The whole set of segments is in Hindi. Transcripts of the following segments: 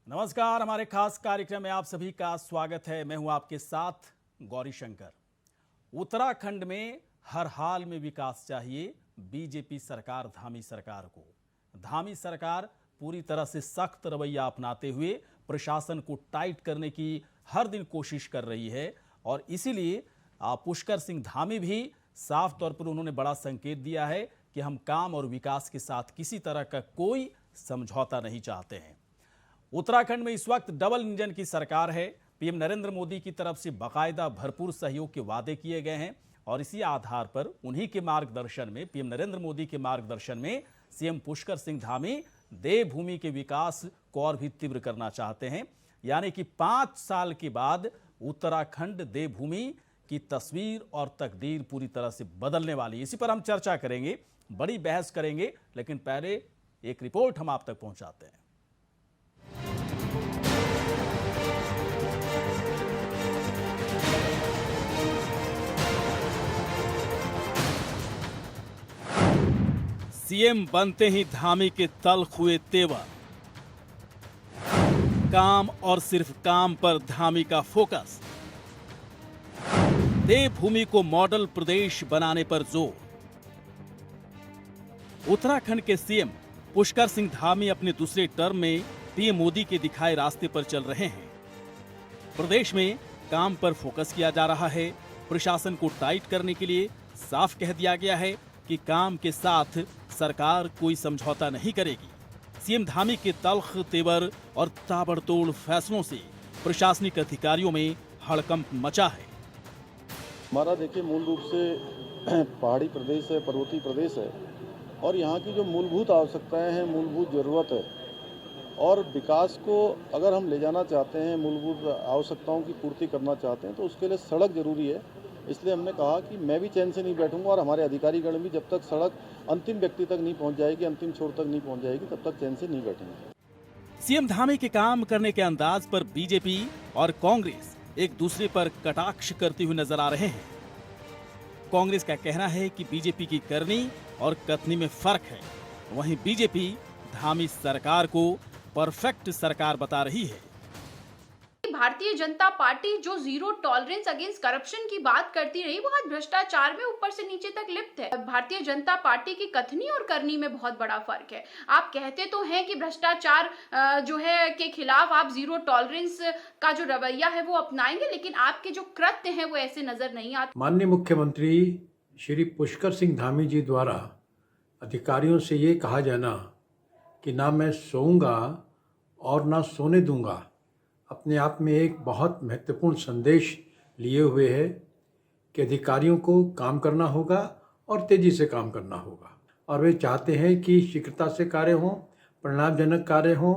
नमस्कार, हमारे खास कार्यक्रम में आप सभी का स्वागत है। मैं हूं आपके साथ गौरी शंकर। उत्तराखंड में हर हाल में विकास चाहिए बीजेपी सरकार धामी सरकार को। धामी सरकार पूरी तरह से सख्त रवैया अपनाते हुए प्रशासन को टाइट करने की हर दिन कोशिश कर रही है और इसीलिए पुष्कर सिंह धामी भी साफ तौर पर उन्होंने बड़ा संकेत दिया है कि हम काम और विकास के साथ किसी तरह का कोई समझौता नहीं चाहते हैं। उत्तराखंड में इस वक्त डबल इंजन की सरकार है। पीएम नरेंद्र मोदी की तरफ से बाकायदा भरपूर सहयोग के वादे किए गए हैं और इसी आधार पर उन्हीं के मार्गदर्शन में, पीएम नरेंद्र मोदी के मार्गदर्शन में सीएम पुष्कर सिंह धामी देवभूमि के विकास को और भी तीव्र करना चाहते हैं। यानी कि 5 साल के बाद उत्तराखंड देवभूमि की तस्वीर और तकदीर पूरी तरह से बदलने वाली। इसी पर हम चर्चा करेंगे, बड़ी बहस करेंगे, लेकिन पहले एक रिपोर्ट हम आप तक पहुंचाते हैं। सीएम बनते ही धामी के तल्ख हुए तेवर। काम और सिर्फ काम पर धामी का फोकस। देवभूमि को मॉडल प्रदेश बनाने पर जोर। उत्तराखंड के सीएम पुष्कर सिंह धामी अपने दूसरे टर्म में पीएम मोदी के दिखाए रास्ते पर चल रहे हैं। प्रदेश में काम पर फोकस किया जा रहा है। प्रशासन को टाइट करने के लिए साफ कह दिया गया है कि काम के साथ सरकार कोई समझौता नहीं करेगी। सीएम धामी के तल्ख तेवर और ताबड़तोड़ फैसलों से प्रशासनिक अधिकारियों में हड़कंप मचा है। हमारा देखिए मूल रूप से पहाड़ी प्रदेश है, पर्वतीय प्रदेश है और यहाँ की जो मूलभूत आवश्यकताएं हैं, मूलभूत ज़रूरत है और विकास को अगर हम ले जाना चाहते हैं, मूलभूत आवश्यकताओं की पूर्ति करना चाहते हैं तो उसके लिए सड़क जरूरी है। इसलिए हमने कहा कि मैं भी चैन से नहीं बैठूंगा और हमारे अधिकारीगण भी जब तक सड़क अंतिम व्यक्ति तक नहीं पहुंच जाएगी, अंतिम छोर तक नहीं पहुंच जाएगी, तब तक चैन से नहीं बैठेंगे। सीएम धामी के काम करने के अंदाज पर बीजेपी और कांग्रेस एक दूसरे पर कटाक्ष करते हुए नजर आ रहे हैं। कांग्रेस का कहना है कि बीजेपी की करनी और कथनी में फर्क है, वहीं बीजेपी धामी सरकार को परफेक्ट सरकार बता रही है। भारतीय जनता पार्टी जो जीरो टॉलरेंस अगेंस्ट करप्शन की बात करती रही, वो आज भ्रष्टाचार में ऊपर से नीचे तक लिप्त है। भारतीय जनता पार्टी की कथनी और करनी में बहुत बड़ा फर्क है। आप कहते तो हैं कि भ्रष्टाचार जो है के खिलाफ आप जीरो टॉलरेंस का जो रवैया है वो अपनाएंगे, लेकिन आपके जो कृत्य हैं वो ऐसे नजर नहीं आते। माननीय मुख्यमंत्री श्री पुष्कर सिंह धामी जी द्वारा अधिकारियों से ये कहा जाना कि ना मैं सोऊंगा और ना सोने दूंगा, अपने आप में एक बहुत महत्वपूर्ण संदेश लिए हुए है कि अधिकारियों को काम करना होगा और तेज़ी से काम करना होगा और वे चाहते हैं कि शीघ्रता से कार्य हों, परिणामजनक कार्य हों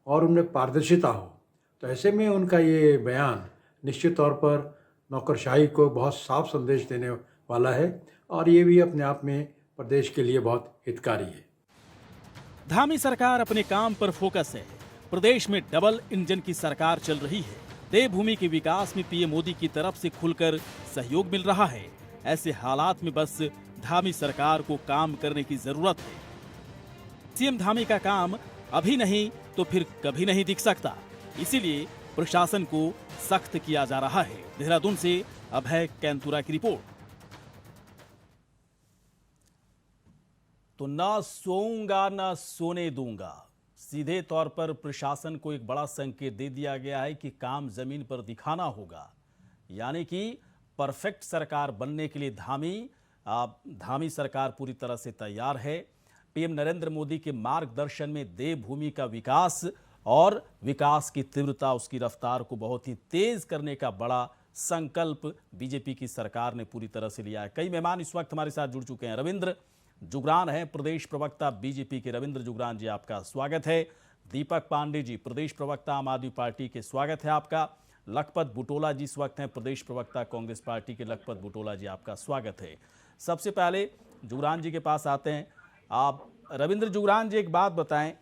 और उनमें पारदर्शिता हो। तो ऐसे में उनका ये बयान निश्चित तौर पर नौकरशाही को बहुत साफ संदेश देने वाला है और ये भी अपने आप में प्रदेश के लिए बहुत हितकारी है। धामी सरकार अपने काम पर फोकस है। प्रदेश में डबल इंजन की सरकार चल रही है। देवभूमि के विकास में पीएम मोदी की तरफ से खुलकर सहयोग मिल रहा है। ऐसे हालात में बस धामी सरकार को काम करने की जरूरत है। सीएम धामी का काम अभी नहीं तो फिर कभी नहीं दिख सकता, इसीलिए प्रशासन को सख्त किया जा रहा है। देहरादून से अभय कैंतुरा की रिपोर्ट। तो ना सोऊंगा ना सोने दूंगा, सीधे तौर पर प्रशासन को एक बड़ा संकेत दे दिया गया है कि काम जमीन पर दिखाना होगा। यानी कि परफेक्ट सरकार बनने के लिए धामी सरकार पूरी तरह से तैयार है। पीएम नरेंद्र मोदी के मार्गदर्शन में देवभूमि का विकास और विकास की तीव्रता, उसकी रफ्तार को बहुत ही तेज करने का बड़ा संकल्प बीजेपी की सरकार ने पूरी तरह से लिया है। कई मेहमान इस वक्त हमारे साथ जुड़ चुके हैं। रविंद्र जुगरान है, प्रदेश प्रवक्ता बीजेपी के। रविंद्र जुगरान जी, आपका स्वागत है। दीपक पांडे जी, प्रदेश प्रवक्ता आम आदमी पार्टी के, स्वागत है आपका। लखपत बुटोला जी इस वक्त हैं प्रदेश प्रवक्ता कांग्रेस पार्टी के। लखपत बुटोला जी, आपका स्वागत है। सबसे पहले जुगरान जी के पास आते हैं। आप रविंद्र जुगरान जी, एक बात बताएं,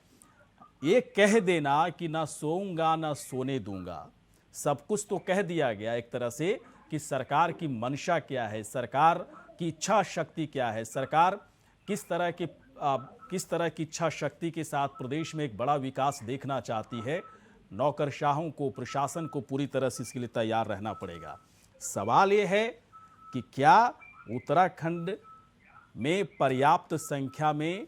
ये कह देना कि ना सोऊंगा ना सोने दूंगा, सब कुछ तो कह दिया गया एक तरह से कि सरकार की मंशा क्या है, सरकार की इच्छा शक्ति क्या है, सरकार किस तरह की इच्छा शक्ति के साथ प्रदेश में एक बड़ा विकास देखना चाहती है। नौकरशाहों को, प्रशासन को पूरी तरह से इसके लिए तैयार रहना पड़ेगा। सवाल ये है कि क्या उत्तराखंड में पर्याप्त संख्या में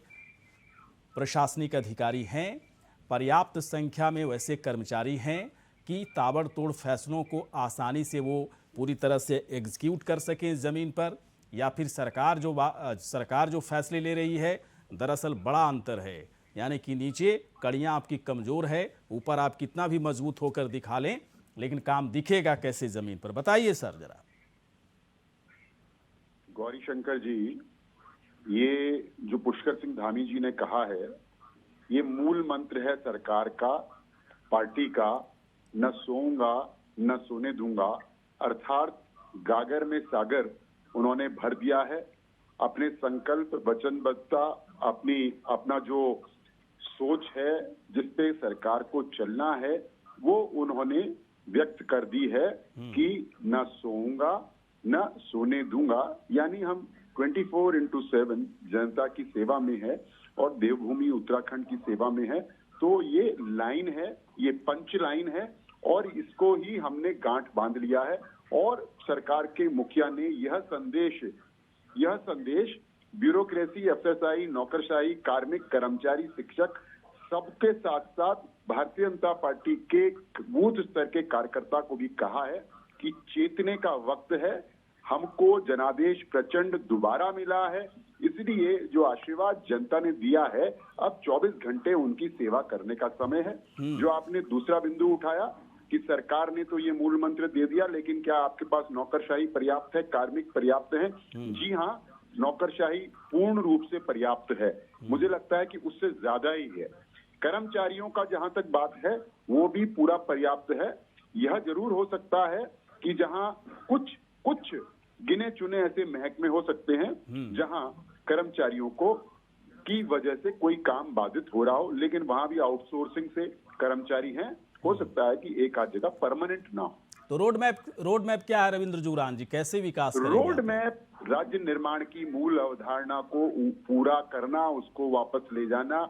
प्रशासनिक अधिकारी हैं, पर्याप्त संख्या में वैसे कर्मचारी हैं कि ताबड़तोड़ फैसलों को आसानी से वो पूरी तरह से एग्जीक्यूट कर सकें ज़मीन पर, या फिर सरकार जो फैसले ले रही है दरअसल बड़ा अंतर है, यानी कि नीचे कड़ियाँ आपकी कमज़ोर है, ऊपर आप कितना भी मजबूत होकर दिखा लें लेकिन काम दिखेगा कैसे ज़मीन पर? बताइए सर जरा। गौरी शंकर जी, ये जो पुष्कर सिंह धामी जी ने कहा है, ये मूल मंत्र है सरकार का, पार्टी का, न सोऊंगा न सोने दूंगा। अर्थात गागर में सागर उन्होंने भर दिया है। अपने संकल्प, वचनबद्धता, अपना जो सोच है जिस पे सरकार को चलना है, वो उन्होंने व्यक्त कर दी है कि न सोऊंगा न सोने दूंगा। यानी हम 24/7 जनता की सेवा में है और देवभूमि उत्तराखंड की सेवा में है। तो ये लाइन है, ये पंच लाइन है और इसको ही हमने गांठ बांध लिया है। और सरकार के मुखिया ने यह संदेश ब्यूरोक्रेसी, एफएसआई, नौकरशाही, कार्मिक, कर्मचारी, शिक्षक सबके साथ साथ भारतीय जनता पार्टी के बूथ स्तर के कार्यकर्ता को भी कहा है कि चेतने का वक्त है। हमको जनादेश प्रचंड दोबारा मिला है, इसलिए जो आशीर्वाद जनता ने दिया है, अब 24 घंटे उनकी सेवा करने का समय है। जो आपने दूसरा बिंदु उठाया कि सरकार ने तो ये मूल मंत्र दे दिया, लेकिन क्या आपके पास नौकरशाही पर्याप्त है, कार्मिक पर्याप्त है? जी हाँ, नौकरशाही पूर्ण रूप से पर्याप्त है। मुझे लगता है कि उससे ज्यादा ही है। कर्मचारियों का जहां तक बात है, वो भी पूरा पर्याप्त है। यह जरूर हो सकता है कि जहां कुछ गिने चुने ऐसे महकमे हो सकते हैं जहां कर्मचारियों को की वजह से कोई काम बाधित हो रहा हो, लेकिन वहां भी आउटसोर्सिंग से कर्मचारी हैं। हो सकता है कि एक आध जगह परमानेंट ना हो। तो रोड मैप क्या है रविंद्र जुगरान जी, कैसे विकास करेंगे? रोड मैप राज्य निर्माण की मूल अवधारणा को पूरा करना, उसको वापस ले जाना।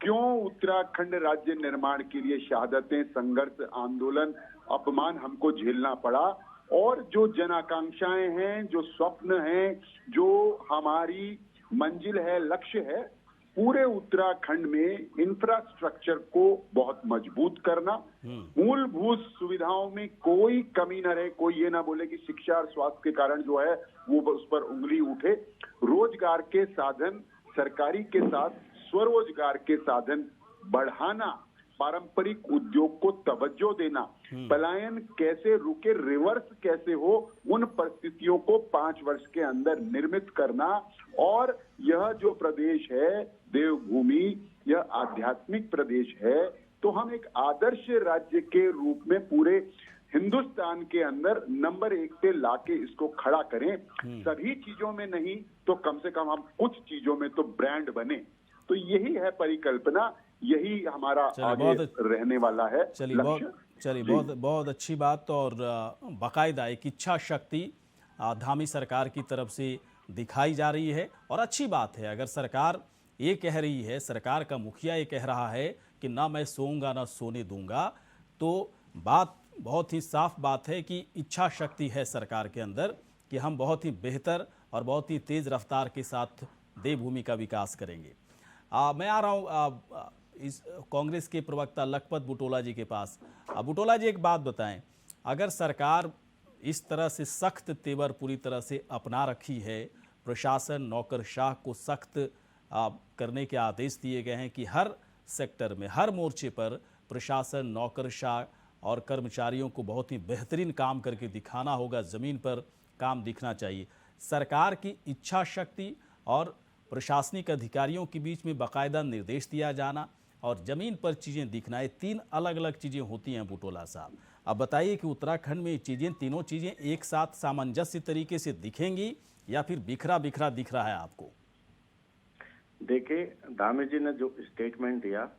क्यों उत्तराखंड राज्य निर्माण के लिए शहादतें, संघर्ष, आंदोलन, अपमान हमको झेलना पड़ा, और जो जन आकांक्षाएं हैं, जो स्वप्न हैं, जो हमारी मंजिल है, लक्ष्य है, पूरे उत्तराखंड में इंफ्रास्ट्रक्चर को बहुत मजबूत करना, मूलभूत सुविधाओं में कोई कमी न रहे। कोई ये ना बोले कि शिक्षा और स्वास्थ्य के कारण जो है वो उस पर उंगली उठे। रोजगार के साधन, सरकारी के साथ स्वरोजगार के साधन बढ़ाना, पारंपरिक उद्योग को तवज्जो देना, पलायन कैसे रुके, रिवर्स कैसे हो, उन परिस्थितियों को 5 वर्ष के अंदर निर्मित करना। और यह जो प्रदेश है देवभूमि, यह आध्यात्मिक प्रदेश है, तो हम एक आदर्श राज्य के रूप में पूरे हिंदुस्तान के अंदर नंबर 1 पे लाके इसको खड़ा करें। सभी चीजों में नहीं तो कम से कम हम कुछ चीजों में तो ब्रांड बने। तो यही है परिकल्पना, यही हमारा आगे रहने वाला है। चलिए बहुत अच्छी बात। और बाकायदा एक इच्छा शक्ति धामी सरकार की तरफ से दिखाई जा रही है, और अच्छी बात है। अगर सरकार ये कह रही है, सरकार का मुखिया ये कह रहा है कि ना मैं सोऊंगा ना सोने दूंगा, तो बात बहुत ही साफ बात है कि इच्छा शक्ति है सरकार के अंदर कि हम बहुत ही बेहतर और बहुत ही तेज रफ्तार के साथ देवभूमि का विकास करेंगे। मैं आ रहा हूँ इस कांग्रेस के प्रवक्ता लखपत बुटोला जी के पास। बुटोला जी, एक बात बताएं, अगर सरकार इस तरह से सख्त तेवर पूरी तरह से अपना रखी है, प्रशासन नौकरशाह को सख्त करने के आदेश दिए गए हैं कि हर सेक्टर में, हर मोर्चे पर प्रशासन, नौकरशाह और कर्मचारियों को बहुत ही बेहतरीन काम करके दिखाना होगा, ज़मीन पर काम दिखना चाहिए। सरकार की इच्छा शक्ति और प्रशासनिक अधिकारियों के बीच में बाकायदा निर्देश दिया जाना और ज़मीन पर चीज़ें दिखना, ये 3 अलग अलग चीज़ें होती हैं बुटोला साहब। अब बताइए कि उत्तराखंड में ये तीनों चीज़ें एक साथ सामंजस्य तरीके से दिखेंगी या फिर बिखरा बिखरा दिख रहा है आपको? देखिए, धामी जी ने जो स्टेटमेंट दिया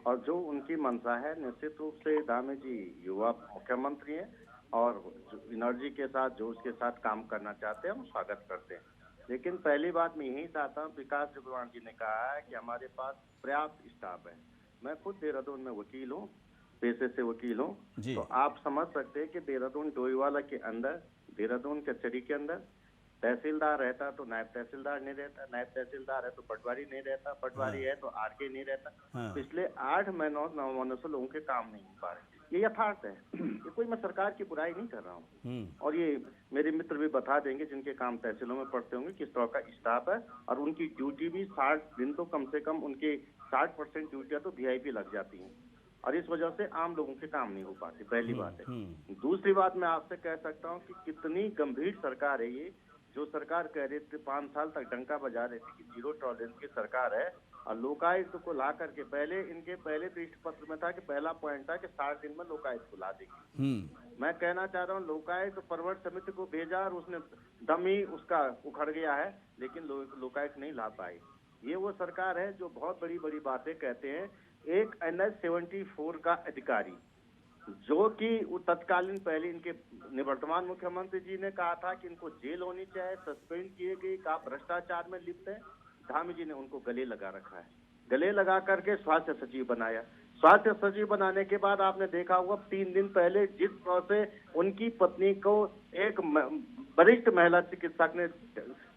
और जो उनकी मंशा है, निश्चित रूप से धामी जी युवा मुख्यमंत्री हैं और एनर्जी के साथ, जोश के साथ काम करना चाहते हैं, हम स्वागत करते हैं। लेकिन पहली बात मैं यही चाहता हूँ, विकास जुगरान जी ने कहा है कि हमारे पास पर्याप्त स्टाफ है। मैं खुद देहरादून में वकील हूँ पेशे से वकील हूँ, जी। तो आप समझ सकते हैं कि देहरादून डोईवाला के अंदर, देहरादून कचहरी के अंदर तहसीलदार रहता तो नायब तहसीलदार नहीं रहता, नायब तहसीलदार है तो पटवारी नहीं रहता, पटवारी है तो आरके नहीं रहता। हाँ। पिछले 8 महीनों 9 महीनों से लोगों के काम नहीं हो पा रहे। ये यथार्थ है, ये कोई मैं सरकार की बुराई नहीं कर रहा हूँ। और ये मेरे मित्र भी बता देंगे जिनके काम तहसीलों में पड़ते होंगे, किस तरह का स्टाफ है, और उनकी ड्यूटी भी 60 दिन तो कम से कम उनके 60% ड्यूटियां तो वीआईपी लग जाती हैं, और इस वजह से आम लोगों के काम नहीं हो पाते। पहली बात है। दूसरी बात मैं आपसे कह सकता हूँ कि कितनी गंभीर सरकार है ये, जो सरकार कह रही थी 5 साल तक डंका बजा रही थी कि जीरो टॉलरेंस की सरकार है, और लोकायुक्त को ला करके इनके पहले पृष्ठ पत्र में था कि पहला पॉइंट था कि 60 दिन में लोकायुक्त को ला देंगे। मैं कहना चाह रहा हूँ लोकायुक्त परवर समिति को भेजा और उसने दम ही उसका उखड़ गया है, लेकिन लोकायुक्त नहीं ला पाई। ये वो सरकार है जो बहुत बड़ी बड़ी बातें कहते हैं। एक NH 74 का अधिकारी जो कि तत्कालीन पहले इनके निवर्तमान मुख्यमंत्री जी ने कहा था कि इनको जेल होनी चाहिए, सस्पेंड किए गए, कहा भ्रष्टाचार में लिप्त है, धामी जी ने उनको गले लगा रखा है। गले लगा करके स्वास्थ्य सचिव बनाया। स्वास्थ्य सचिव बनाने के बाद आपने देखा हुआ 3 दिन पहले जिस तरह से उनकी पत्नी को एक वरिष्ठ महिला चिकित्सक ने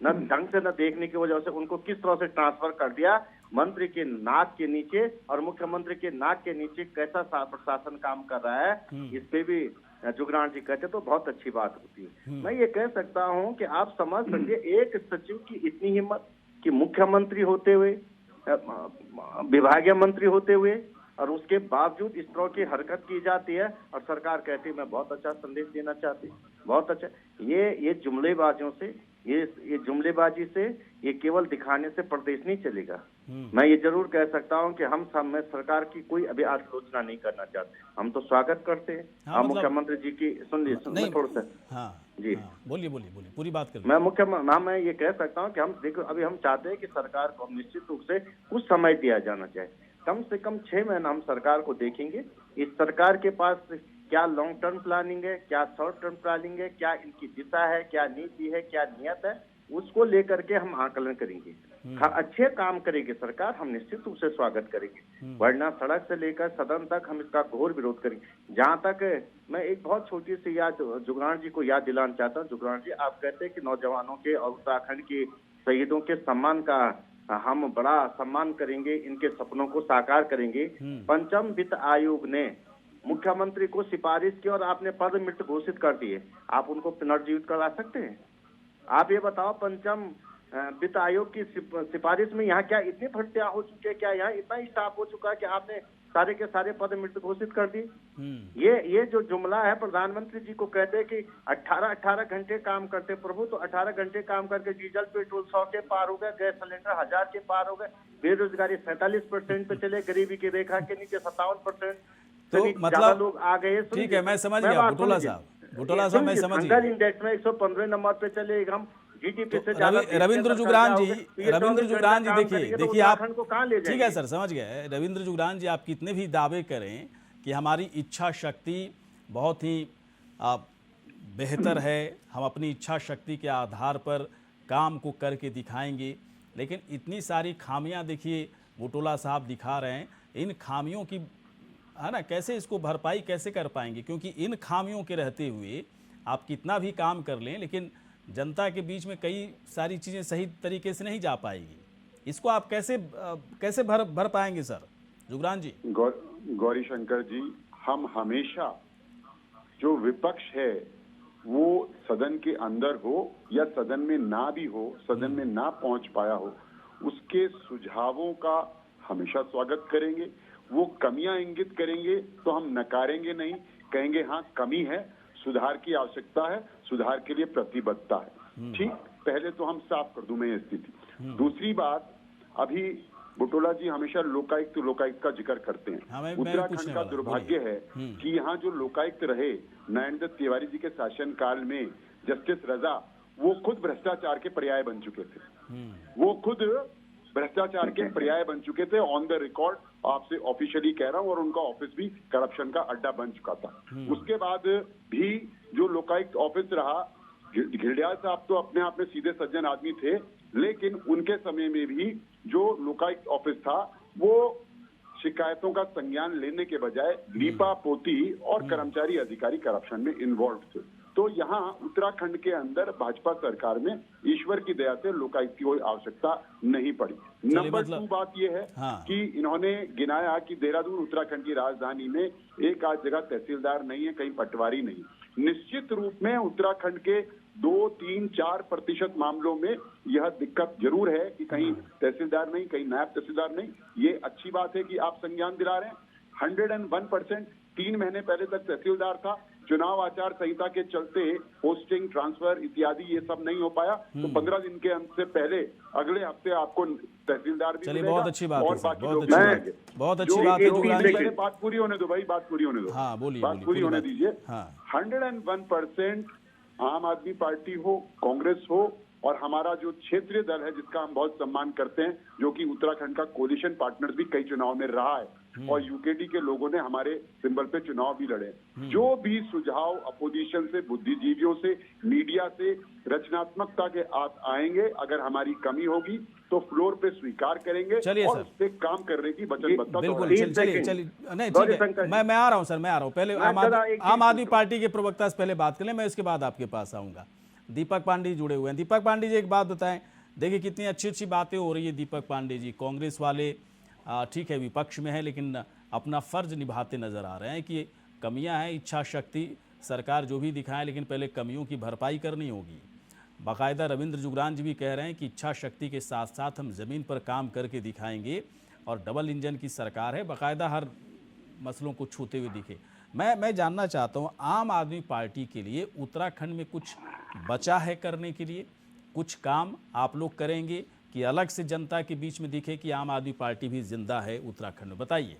न ढंग से न देखने की वजह से उनको किस तरह से ट्रांसफर कर दिया मंत्री के नाक के नीचे, और मुख्यमंत्री के नाक के नीचे कैसा प्रशासन काम कर रहा है, इस पे भी जुगरान जी कहते तो बहुत अच्छी बात होती है। मैं ये कह सकता हूँ कि आप समझ सकते एक सचिव की इतनी हिम्मत कि मुख्यमंत्री होते हुए, विभागीय मंत्री होते हुए, और उसके बावजूद इस तरह की हरकत की जाती है, और सरकार कहती है मैं बहुत अच्छा संदेश देना चाहती, बहुत अच्छा। ये जुमलेबाजियों से, ये जुमलेबाजी से, ये केवल दिखाने से प्रदेश नहीं चलेगा। मैं ये जरूर कह सकता हूं कि हम सब में सरकार की कोई अभी आलोचना नहीं करना चाहते, हम तो स्वागत करते हैं। हाँ, मतलब मुख्यमंत्री जी की सुन थोड़ा सा। हाँ जी हाँ, बोलिए पूरी बात कर। मैं ये कह सकता हूँ कि हम देखो अभी हम चाहते हैं कि सरकार को निश्चित रूप से कुछ समय दिया जाना चाहिए, कम से कम 6 महीना हम सरकार को देखेंगे। इस सरकार के पास क्या लॉन्ग टर्म प्लानिंग है, क्या शॉर्ट टर्म प्लानिंग है, क्या इनकी दिशा है, क्या नीति है, क्या नियत है, उसको लेकर के हम आकलन करेंगे। अच्छे काम करेगी सरकार, हम निश्चित रूप से स्वागत करेंगे, वरना सड़क से लेकर सदन तक हम इसका घोर विरोध करेंगे। जहां तक मैं एक बहुत छोटी सी याद जुगरान जी को याद दिलाना चाहता हूँ। जुगरान जी, आप कहते हैं कि नौजवानों के और उत्तराखंड के शहीदों के सम्मान का हम बड़ा सम्मान करेंगे, इनके सपनों को साकार करेंगे। पंचम वित्त आयोग ने मुख्यमंत्री को सिफारिश की और आपने पद मृत घोषित कर दिए, आप उनको पुनर्जीवित करा सकते हैं? आप ये बताओ, पंचम वित्त आयोग की सिफारिश में यहाँ क्या इतनी भर्तियां हो चुकी है, क्या यहाँ इतना स्टाफ हो चुका है कि आपने सारे के सारे पद मृत घोषित कर दिए? ये जो जुमला है प्रधानमंत्री जी को कहते हैं कि 18 घंटे काम करते प्रभु, तो 18 घंटे काम करके डीजल पेट्रोल 100 के पार हो गए, गैस सिलेंडर 1000 के पार हो गए, बेरोजगारी 47% पे चले, गरीबी की रेखा के नीचे 57%, तो मतलब लोग आ गए। ठीक है, मैं समझ गया बुटोला साहब मैं समझ गया। इंडेक्स में 115 नंबर पे चले हम, जीडीपी से रविंद्र जुगरान जी देखिए आप, ठीक है सर समझ गए। रविंद्र जुगरान जी, आप कितने भी दावे करें कि हमारी इच्छा शक्ति बहुत ही बेहतर है, हम अपनी इच्छा शक्ति के आधार पर काम को करके दिखाएंगे, लेकिन इतनी सारी खामियां देखिए बुटोला साहब दिखा रहे हैं। इन खामियों की है ना, कैसे इसको भरपाई कैसे कर पाएंगे? क्योंकि इन खामियों के रहते हुए आप कितना भी काम कर लें, लेकिन जनता के बीच में कई सारी चीज़ें सही तरीके से नहीं जा पाएगी। इसको आप कैसे भर पाएंगे सर जुगरान जी? गौरी शंकर जी, हम हमेशा जो विपक्ष है वो सदन के अंदर हो या सदन में ना भी हो, सदन में ना पहुंच पाया हो, उसके सुझावों का हमेशा स्वागत करेंगे। वो कमियां इंगित करेंगे तो हम नकारेंगे नहीं, कहेंगे हाँ कमी है, सुधार की आवश्यकता है, सुधार के लिए प्रतिबद्धता है। ठीक, पहले तो हम साफ कर दूं मैं ये स्थिति। दूसरी बात, अभी बुटोला जी हमेशा लोकायुक्त का जिक्र करते हैं। उत्तराखंड का दुर्भाग्य है कि यहाँ जो लोकायुक्त रहे नरेंद्र तिवारी जी के शासनकाल में, जस्टिस रजा, वो खुद भ्रष्टाचार के पर्याय बन चुके थे। वो खुद भ्रष्टाचार के पर्याय बन चुके थे, ऑन द रिकॉर्ड आपसे ऑफिशियली कह रहा हूं, और उनका ऑफिस भी करप्शन का अड्डा बन चुका था। उसके बाद भी जो लोकायुक्त ऑफिस रहा, घिरडियाल साहब तो अपने आप में सीधे सज्जन आदमी थे, लेकिन उनके समय में भी जो लोकायुक्त ऑफिस था वो शिकायतों का संज्ञान लेने के बजाय लीपापोती और कर्मचारी अधिकारी करप्शन में इन्वॉल्व थे। तो यहाँ उत्तराखंड के अंदर भाजपा सरकार में ईश्वर की दया से लोकायुक्त की कोई आवश्यकता नहीं पड़ी। नंबर 2 बात यह है कि इन्होंने गिनाया कि देहरादून उत्तराखंड की राजधानी में एक आध जगह तहसीलदार नहीं है, कहीं पटवारी नहीं। निश्चित रूप में उत्तराखंड के 2, 3, 4% मामलों में यह दिक्कत जरूर है कि कहीं तहसीलदार नहीं, कहीं नायब तहसीलदार नहीं। ये अच्छी बात है कि आप संज्ञान दिला रहे हैं। 101% 3 महीने पहले तक तहसीलदार था, चुनाव आचार संहिता के चलते पोस्टिंग, ट्रांसफर इत्यादि ये सब नहीं हो पाया, तो 15 दिन के अंत से पहले अगले हफ्ते आपको तहसीलदार भी चलिए, बहुत अच्छी बात है, और बाकी लोग बहुत अच्छी बात है। पहले बात पूरी होने दो भाई, बात पूरी होने दो। हाँ, बोलिए, बात पूरी होने दीजिए। 101% आम आदमी पार्टी हो, कांग्रेस हो, और हमारा जो क्षेत्रीय दल है जिसका हम बहुत सम्मान करते हैं, जो कि उत्तराखंड का कोलिशन पार्टनर भी कई चुनाव में रहा है, और यूकेडी के लोगों ने हमारे सिंबल पे चुनाव भी लड़े। जो भी सुझाव अपोजिशन से, बुद्धिजीवियों से, मीडिया से रचनात्मकता के आएंगे, अगर हमारी कमी होगी तो फ्लोर पे स्वीकार करेंगे और उस पे काम करने की वचनबद्धता। बिल्कुल, चलिए नहीं, ठीक है, मैं आ रहा हूँ सर, मैं आ रहा हूँ। पहले आम आदमी पार्टी के प्रवक्ता से पहले बात कर लें, मैं इसके बाद आपके पास आऊंगा। दीपक पांडे जुड़े हुए हैं। दीपक पांडे जी, एक बात बताएं, देखिए कितनी अच्छी अच्छी बातें हो रही है। दीपक पांडे जी, कांग्रेस वाले ठीक है विपक्ष में है, लेकिन अपना फर्ज निभाते नजर आ रहे हैं कि कमियां हैं, इच्छा शक्ति सरकार जो भी दिखाए, लेकिन पहले कमियों की भरपाई करनी होगी। बाकायदा रविंद्र जुगरान जी भी कह रहे हैं कि इच्छा शक्ति के साथ साथ हम ज़मीन पर काम करके दिखाएंगे, और डबल इंजन की सरकार है, बाकायदा हर मसलों को छूते हुए दिखे। मैं जानना चाहता हूँ, आम आदमी पार्टी के लिए उत्तराखंड में कुछ बचा है करने के लिए? कुछ काम आप लोग करेंगे कि अलग से जनता के बीच में दिखे कि आम आदमी पार्टी भी जिंदा है उत्तराखंड में? बताइए।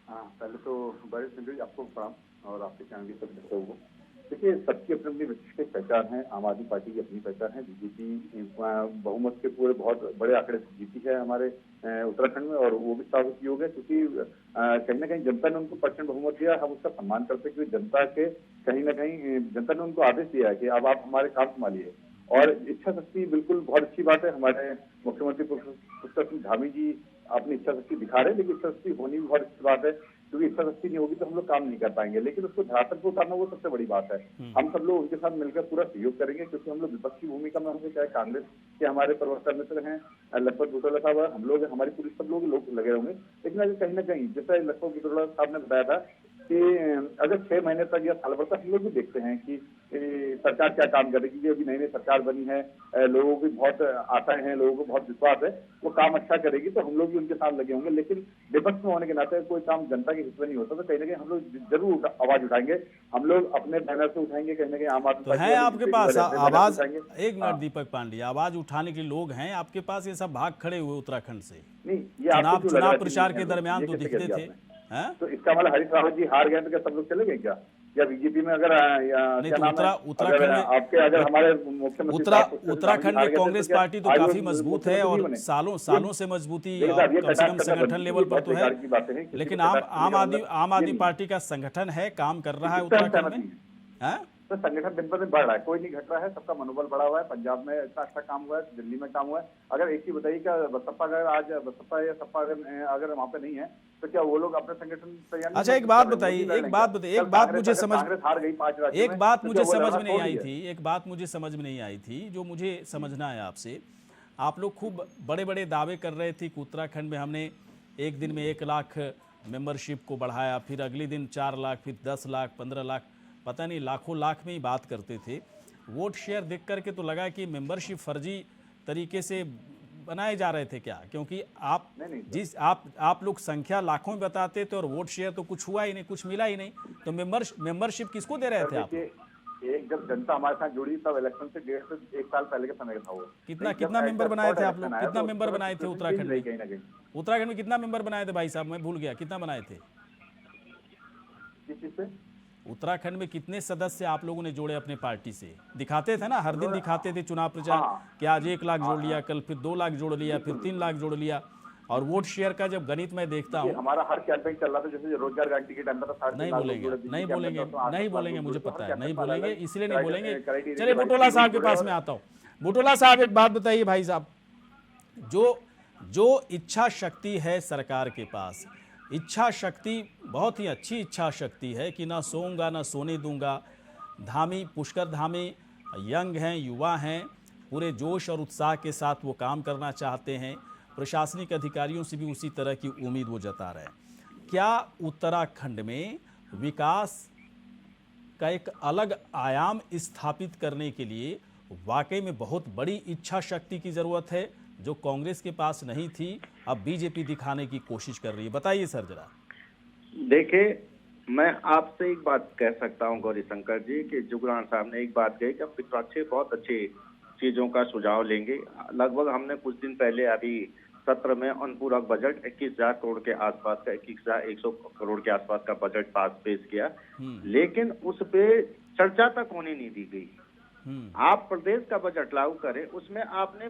हाँ, पहले तो बड़े संजय आपको प्रणाम और आपके चैनल के सभी दर्शकों को। देखिए, सबकी अपनी अपनी विशिष्ट पहचान है। आम आदमी पार्टी की अपनी पहचान है। बीजेपी बहुमत के पूरे बहुत बड़े आंकड़े से जीती है हमारे उत्तराखंड में, और वो भी साबित योग है, क्योंकि कहीं ना कहीं जनता ने उनको प्रचंड बहुमत दिया। हम उसका सम्मान करते हैं, क्योंकि जनता के कहीं ना कहीं जनता ने उनको आदेश दिया है कि अब आप हमारे काम संभालिए। और इच्छा शक्ति बिल्कुल बहुत अच्छी बात है। हमारे मुख्यमंत्री पुष्कर सिंह धामी जी अपनी इच्छा शक्ति दिखा रहे हैं, लेकिन इच्छा शक्ति होनी भी बहुत अच्छी बात है, क्योंकि इच्छा शक्ति नहीं होगी तो हम लोग काम नहीं कर पाएंगे। लेकिन उसको धरातल पर उतारना वो सबसे बड़ी बात है। हम सब लोग उनके साथ मिलकर पूरा सहयोग करेंगे, क्योंकि हम लोग विपक्षी भूमिका में होंगे, चाहे कांग्रेस के हमारे प्रवक्ता मित्र हैं लखपत बुटोला साहब, हम लोग हमारी पूरी सब लोग लगे होंगे। लेकिन अगर कहीं ना कहीं जैसा लखपत बुटोला साहब ने बताया था कि अगर 6 महीने तक या साल भर तक हम लोग भी देखते हैं कि सरकार क्या काम कर रही है, क्योंकि अभी नई नई सरकार बनी है, लोगों की बहुत आशाएं हैं, लोगों को बहुत विश्वास है, वो काम अच्छा करेगी तो हम लोग भी उनके साथ लगे होंगे। लेकिन विपक्ष में होने के नाते कोई काम जनता के हित में नहीं होता, तो कहीं ना कहीं हम लोग जरूर आवाज उठाएंगे। हम लोग अपने बैनर से उठाएंगे, कहीं ना कहीं आम आदमी पार्टी है आपके पास आवाज। एक मिनट दीपक पांडे, आवाज उठाने के लोग हैं आपके पास? ये सब भाग खड़े हुए उत्तराखंड से चुनाव प्रचार के दरमियान तो दिखते थे। तो इसका मतलब हरीश रावत जी हार गए तो क्या सब लोग चले गए क्या? या बीजेपी में अगर उत्तराखंड में आपके अगर हमारे मुख्यमंत्री उत्तराखंड में कांग्रेस पार्टी तो काफी मजबूत है, और सालों से मजबूती कम से कम संगठन लेवल पर तो है। लेकिन आम आदमी पार्टी का संगठन है, काम कर रहा है उत्तराखंड में। तो संगठन दिन पर दिन बढ़ रहा है, कोई नहीं घट रहा है, सबका मनोबल बढ़ा हुआ है। पंजाब में इतना अच्छा काम हुआ है, दिल्ली में काम हुआ है। अगर एक चीज बताइए, क्या बसपा अगर आज बसपा या सपा अगर वहाँ पे नहीं है तो क्या वो लोग अपने संगठन तैयार? अच्छा, एक बात बताइए, एक बात मुझे समझ हार गई 5 राज्यों में। एक बात मुझे समझ में नहीं आई थी, जो मुझे समझना है आपसे। आप लोग खूब बड़े बड़े दावे कर रहे थे कि उत्तराखंड में हमने एक दिन में 1 लाख मेंबरशिप को बढ़ाया, फिर अगले दिन 4 लाख, फिर 10 लाख, 15 लाख, पता नहीं लाखों लाख में ही बात करते थे। वोट शेयर देख करके तो लगा कि मेंबरशिप फर्जी तरीके से बनाए जा रहे थे क्या? क्योंकि आप लोग संख्या लाखों में बताते थे और वोट शेयर तो कुछ हुआ ही नहीं, कुछ मिला ही नहीं, तो मेंबरशिप किसको दे रहे थे आप? एक जब जनता हमारे साथ जुड़ी तब इलेक्शन से 1.5 से 1 साल पहले का समय था वो। कितना मेंबर बनाए थे आप लोग? कितना मेंबर बनाए थे उत्तराखंड में? उत्तराखंड में कितना मेंबर बनाए थे भाई साहब? मैं भूल गया, कितना बनाए थे? किस चीज से? उत्तराखंड में कितने सदस्य आप लोगों ने जोड़े अपने पार्टी से? दिखाते थे ना, हर दिन दिखाते थे चुनाव प्रचार कि आज 1 लाख जोड़ लिया, कल फिर 2 लाख जोड़ लिया, फिर 3 लाख जोड़ लिया। और वोट शेयर का जब गणित मैं देखता हूँ, हमारा हर कैंपेन चल रहा था, जैसे रोजगार गारंटी के टाइम था। नहीं बोलेंगे, मुझे पता है नहीं बोलेंगे, इसलिए नहीं बोलेंगे। चलिए बुटोला साहब के पास में आता हूँ। बुटोला साहब, एक बात बताइए भाई साहब, जो जो इच्छा शक्ति है सरकार के पास, इच्छा शक्ति बहुत ही अच्छी इच्छा शक्ति है कि ना सोऊंगा ना सोने दूंगा। धामी पुष्कर धामी यंग हैं, युवा हैं, पूरे जोश और उत्साह के साथ वो काम करना चाहते हैं। प्रशासनिक अधिकारियों से भी उसी तरह की उम्मीद वो जता रहे हैं। क्या उत्तराखंड में विकास का एक अलग आयाम स्थापित करने के लिए वाकई में बहुत बड़ी इच्छा शक्ति की ज़रूरत है, जो कांग्रेस के पास नहीं थी, अब बीजेपी दिखाने की कोशिश कर रही है? बताइए सर जरा। देखिए, मैं आपसे एक बात कह सकता हूं गौरी शंकर जी कि जुगरान साहब ने एक बात कही कि अब विपक्षी बहुत अच्छी चीजों का सुझाव लेंगे। लगभग हमने कुछ दिन पहले अभी सत्र में अनुपूरक बजट 21,000 करोड़ के आसपास का 21,100 करोड़ के आसपास का बजट पेश किया, लेकिन उस पे चर्चा तक होने नहीं दी गई। आप प्रदेश का बजट लागू करें, उसमें आपने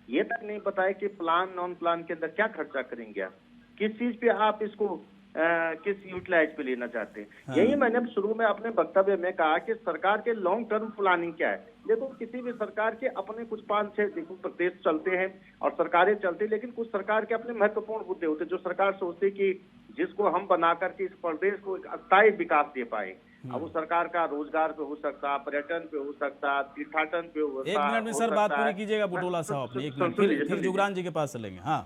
ये तक नहीं बताया कि प्लान नॉन प्लान के अंदर क्या खर्चा करेंगे, आप किस चीज पे आप इसको किस यूटिलाइज पे लेना चाहते हैं। यही मैंने शुरू में अपने वक्तव्य में कहा कि सरकार के लॉन्ग टर्म प्लानिंग क्या है। देखो, किसी भी सरकार के अपने कुछ 5-6 प्रदेश चलते हैं और सरकारें चलती, लेकिन कुछ सरकार के अपने महत्वपूर्ण मुद्दे होते हैं जो सरकार सोचती कि जिसको हम बना करके इस प्रदेश को एक स्थायी विकास दे पाए। अब वो सरकार का रोजगार पे हो सकता, पर्यटन पे हो सकता, तीर्थाटन पे हो सकता। एक मिनट में सर बात पूरी कीजिएगा बुटोला साहब अपनी, एक मिनट, फिर जुगरान जी के पास चलेंगे। हाँ,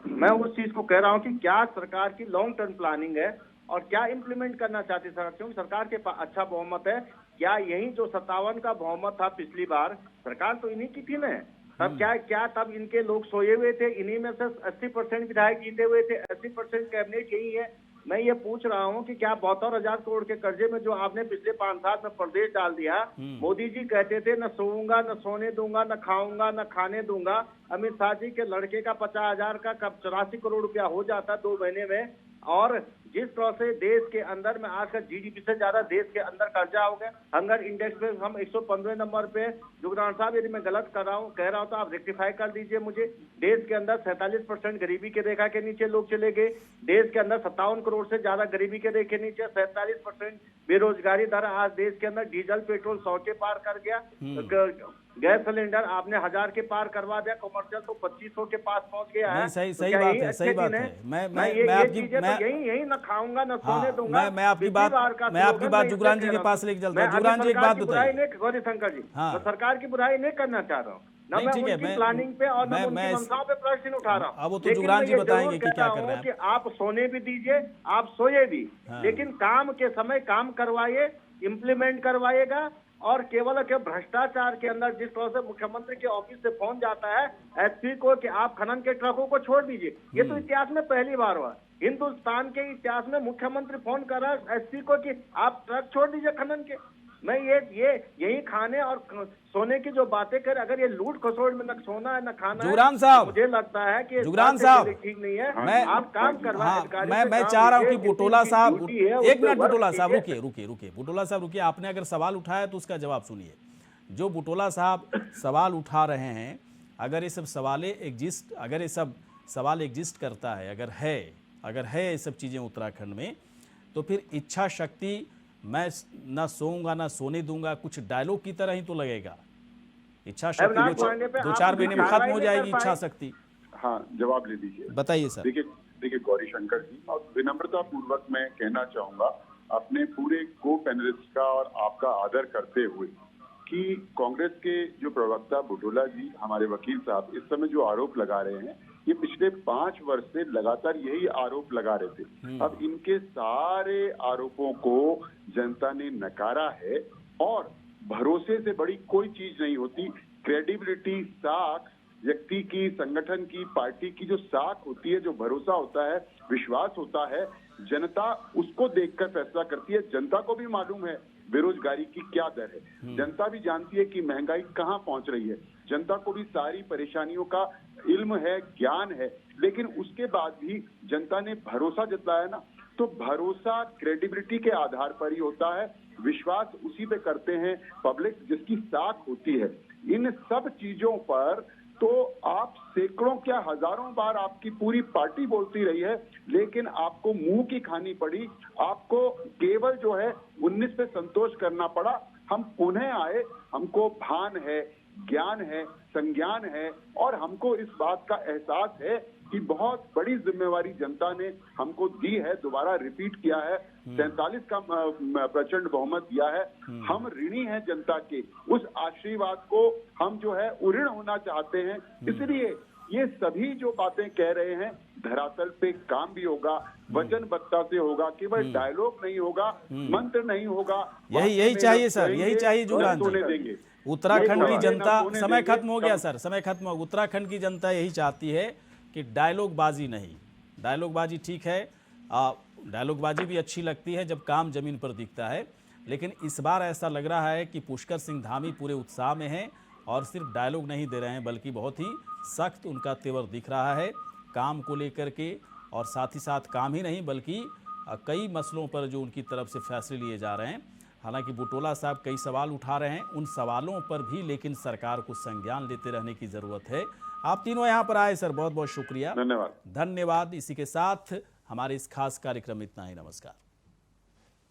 मैं उस चीज को कह रहा हूँ कि क्या सरकार की लॉन्ग टर्म प्लानिंग है और क्या इम्प्लीमेंट करना चाहती है सरकार, क्योंकि सरकार के पास अच्छा बहुमत है। क्या यही जो 57 का बहुमत था पिछली बार, सरकार तो इन्हीं की थी ना, तब क्या तब इनके लोग सोए हुए थे? इन्हीं में से 80% विधायक जीते हुए थे, 80% कैबिनेट यही है। मैं ये पूछ रहा हूँ कि क्या 72,000 करोड़ के कर्जे में जो आपने पिछले 5 साल में प्रदेश डाल दिया, मोदी जी कहते थे न सोऊंगा न सोने दूंगा न खाऊंगा न खाने दूंगा। अमित शाह जी के लड़के का 50,000 का कब 84 करोड़ रुपया हो जाता 2 महीने में। और जिस तरह से देश के अंदर में आज का जीडीपी से ज्यादा देश के अंदर कर्जा हो गया, हंगर इंडेक्स में हम 115 नंबर पे। जुगरान साहब, यदि मैं गलत कह रहा हूं तो आप रेक्टिफाई कर दीजिए मुझे। देश के अंदर 47% गरीबी के रेखा के नीचे लोग चले गए। देश के अंदर 57 करोड़ से ज्यादा गरीबी के रेखे नीचे, 47% बेरोजगारी दर। आज देश के अंदर डीजल पेट्रोल 100 के पार कर गया। गैस सिलेंडर आपने 1000 के पार करवा दिया, कमर्शियल तो 2500 के पास पहुंच गया है। सही बात है, सही बात है। यही न खाऊंगा न सोने दूंगा। मैं आपकी बात जुगरान जी के पास लेके चलता हूं। जुगरान जी एक बात बताइए। गौरी शंकर जी, मैं सरकार की बुराई नहीं करना चाह रहा हूँ, ना मैं उनकी प्लानिंग पे और मैं उनकी मंशाओं पे प्रश्न उठा रहा हूँ। अब वो तो जुगरान जी बताएंगे कि क्या कर रहे हैं। कि आप सोने भी दीजिए, आप सोए भी, लेकिन काम के समय काम करवाइए, इम्प्लीमेंट करवाइएगा। और केवल भ्रष्टाचार के अंदर जिस तरह से मुख्यमंत्री के ऑफिस से फोन जाता है एसपी को कि आप खनन के ट्रकों को छोड़ दीजिए, ये तो इतिहास में पहली बार हुआ। हिंदुस्तान के इतिहास में मुख्यमंत्री फोन कर रहा है एसपी को कि आप ट्रक छोड़ दीजिए खनन के। मैं ये यही खाने और सोने की जो बातें कर, अगर ये लूट खसोड़ में न सोना है न खाना जुगरान साहब, मुझे लगता है कि जुगरान साहब ठीक नहीं है। आप काम करवाएं। मैं चाह रहा हूं कि बुटोला साहब, एक मिनट बुटोला साहब रुकिए बुटोला साहब रुकिए। आपने अगर सवाल उठाया तो उसका जवाब सुनिए। जो बुटोला साहब सवाल उठा रहे हैं, अगर ये सब सवाल एग्जिस्ट करता है, अगर है ये सब चीजें उत्तराखंड में, तो फिर इच्छा शक्ति मैं ना सोऊंगा ना सोने दूंगा कुछ डायलॉग की तरह ही तो लगेगा। इच्छा शक्ति 2-4 महीने में खत्म हो जाएगी इच्छा शक्ति। हाँ, जवाब ले दीजिए। बताइए सर। देखिए गौरी शंकर जी, और विनम्रता पूर्वक मैं कहना चाहूंगा अपने पूरे को पैनलिस्ट का और आपका आदर करते हुए कि कांग्रेस के जो प्रवक्ता बुटोला जी, हमारे वकील साहब, इस समय जो आरोप लगा रहे हैं, ये पिछले 5 वर्ष से लगातार यही आरोप लगा रहे थे। अब इनके सारे आरोपों को जनता ने नकारा है और भरोसे से बड़ी कोई चीज नहीं होती। क्रेडिबिलिटी, साख, व्यक्ति की, संगठन की, पार्टी की जो साख होती है, जो भरोसा होता है, विश्वास होता है, जनता उसको देखकर फैसला करती है। जनता को भी मालूम है बेरोजगारी की क्या दर है, जनता भी जानती है कि महंगाई कहां पहुंच रही है, जनता को भी सारी परेशानियों का इल्म है, ज्ञान है, लेकिन उसके बाद भी जनता ने भरोसा जताया ना। तो भरोसा क्रेडिबिलिटी के आधार पर ही होता है, विश्वास उसी पे करते हैं पब्लिक जिसकी साख होती है। इन सब चीजों पर तो आप सैकड़ों क्या हजारों बार आपकी पूरी पार्टी बोलती रही है, लेकिन आपको मुंह की खानी पड़ी। आपको केवल जो है 19 पे संतोष करना पड़ा। हम पुनः आए, हमको भान है, ज्ञान है, संज्ञान है और हमको इस बात का एहसास है कि बहुत बड़ी जिम्मेवारी जनता ने हमको दी है, दोबारा रिपीट किया है, 47 का प्रचंड बहुमत दिया है। हम ऋणी हैं जनता के, उस आशीर्वाद को हम जो है उऋण होना चाहते हैं। इसलिए ये सभी जो बातें कह रहे हैं धरातल पे काम भी होगा, वचनबद्धता से होगा, केवल डायलॉग नहीं होगा, मंत्र नहीं होगा। यही चाहिए सर, यही चाहिए जुगरान जी। देंगे उत्तराखंड की जनता, समय खत्म हो गया सर, समय खत्म हो। उत्तराखंड की जनता यही चाहती है कि डायलॉगबाजी नहीं, डायलॉगबाजी ठीक है, डायलॉगबाजी भी अच्छी लगती है जब काम जमीन पर दिखता है, लेकिन इस बार ऐसा लग रहा है कि पुष्कर सिंह धामी पूरे उत्साह में हैं और सिर्फ डायलॉग नहीं दे रहे हैं बल्कि बहुत ही सख्त उनका तेवर दिख रहा है काम को लेकर के। और साथ ही साथ काम ही नहीं बल्कि कई मसलों पर जो उनकी तरफ से फैसले लिए जा रहे हैं। हालांकि बुटोला साहब कई सवाल उठा रहे हैं, उन सवालों पर भी लेकिन सरकार को संज्ञान लेते रहने की ज़रूरत है। आप तीनों यहाँ पर आए सर, बहुत बहुत शुक्रिया, धन्यवाद। धन्यवाद। इसी के साथ हमारे इस खास कार्यक्रम में इतना ही, नमस्कार।